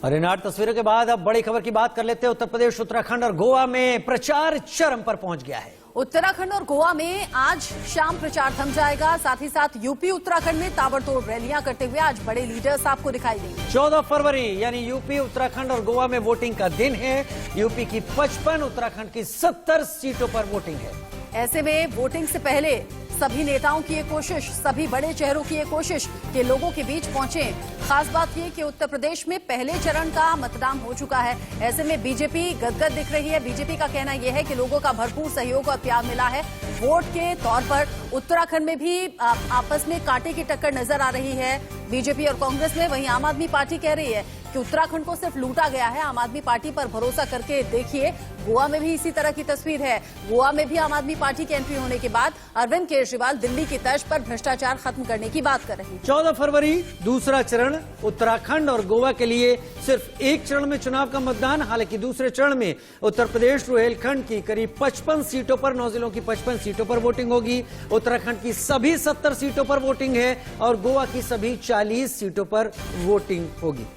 और इन 8 तस्वीरों के बाद अब बड़ी खबर की बात कर लेते हैं। उत्तर प्रदेश, उत्तराखंड और गोवा में प्रचार चरम पर पहुंच गया है। उत्तराखंड और गोवा में आज शाम प्रचार थम जाएगा। साथ ही साथ यूपी उत्तराखंड में ताबड़तोड़ रैलियां करते हुए आज बड़े लीडर्स आपको दिखाई देंगे। 14 फरवरी यानी यूपी, उत्तराखंड और गोवा में वोटिंग का दिन है। यूपी की 55, उत्तराखंड की 70 सीटों पर वोटिंग है। ऐसे में वोटिंग से पहले सभी नेताओं की ये कोशिश, सभी बड़े चेहरों की ये कोशिश कि लोगों के बीच पहुंचे। खास बात ये कि उत्तर प्रदेश में पहले चरण का मतदान हो चुका है। ऐसे में बीजेपी गदगद दिख रही है। बीजेपी का कहना यह है कि लोगों का भरपूर सहयोग और प्यार मिला है। वोट के तौर पर उत्तराखंड में भी आपस में कांटे की टक्कर नजर आ रही है बीजेपी और कांग्रेस में। वहीं आम आदमी पार्टी कह रही है कि उत्तराखंड को सिर्फ लूटा गया है। आम आदमी पार्टी पर भरोसा करके देखिए। गोवा में भी इसी तरह की तस्वीर है। गोवा में भी आम आदमी पार्टी की एंट्री होने के बाद अरविंद केजरीवाल दिल्ली की तर्ज पर भ्रष्टाचार खत्म करने की बात कर रही है। 14 फरवरी दूसरा चरण। उत्तराखंड और गोवा के लिए सिर्फ एक चरण में चुनाव का मतदान। हालांकि दूसरे चरण में उत्तर प्रदेश, रुहेलखंड की करीब 55 सीटों पर, 9 जिलों की 55 सीटों पर वोटिंग होगी। उत्तराखंड की सभी 70 सीटों पर वोटिंग है और गोवा की सभी 40 सीटों पर वोटिंग होगी।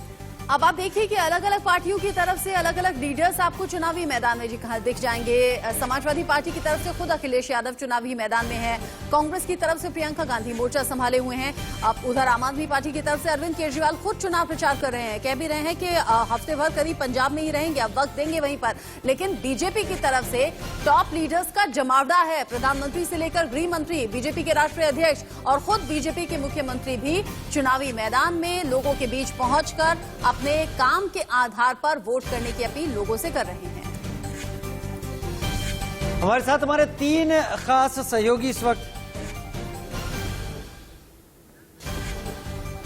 अब आप देखिए कि अलग अलग पार्टियों की तरफ से अलग अलग लीडर्स आपको चुनावी मैदान में दिख जाएंगे। समाजवादी पार्टी की तरफ से खुद अखिलेश यादव चुनावी मैदान में है। कांग्रेस की तरफ से प्रियंका गांधी मोर्चा संभाले हुए हैं। अब उधर आम आदमी पार्टी की तरफ से अरविंद केजरीवाल खुद चुनाव प्रचार कर रहे हैं। कह भी रहे हैं कि हफ्ते भर करीब पंजाब में ही रहेंगे, अब वक्त देंगे वहीं पर। लेकिन बीजेपी की तरफ से टॉप लीडर्स का जमावड़ा है। प्रधानमंत्री से लेकर गृह मंत्री, बीजेपी के राष्ट्रीय अध्यक्ष और खुद बीजेपी के मुख्यमंत्री भी चुनावी मैदान में लोगों के बीच पहुंचकर अपने काम के आधार पर वोट करने की अपील लोगों से कर रहे हैं। हमारे साथ हमारे 3 खास सहयोगी इस वक्त।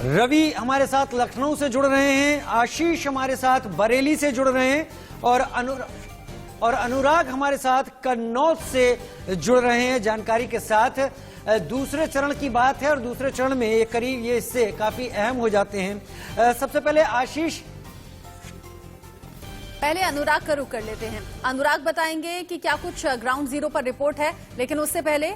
रवि हमारे साथ लखनऊ से जुड़ रहे हैं, आशीष हमारे साथ बरेली से जुड़ रहे हैं और अनुराग हमारे साथ कन्नौज से जुड़ रहे हैं। जानकारी के साथ दूसरे चरण की बात है और दूसरे चरण में ये करीब ये इससे काफी अहम हो जाते हैं। सबसे पहले आशीष, पहले अनुराग का रुख कर लेते हैं। अनुराग बताएंगे कि क्या कुछ ग्राउंड जीरो पर रिपोर्ट है, लेकिन उससे पहले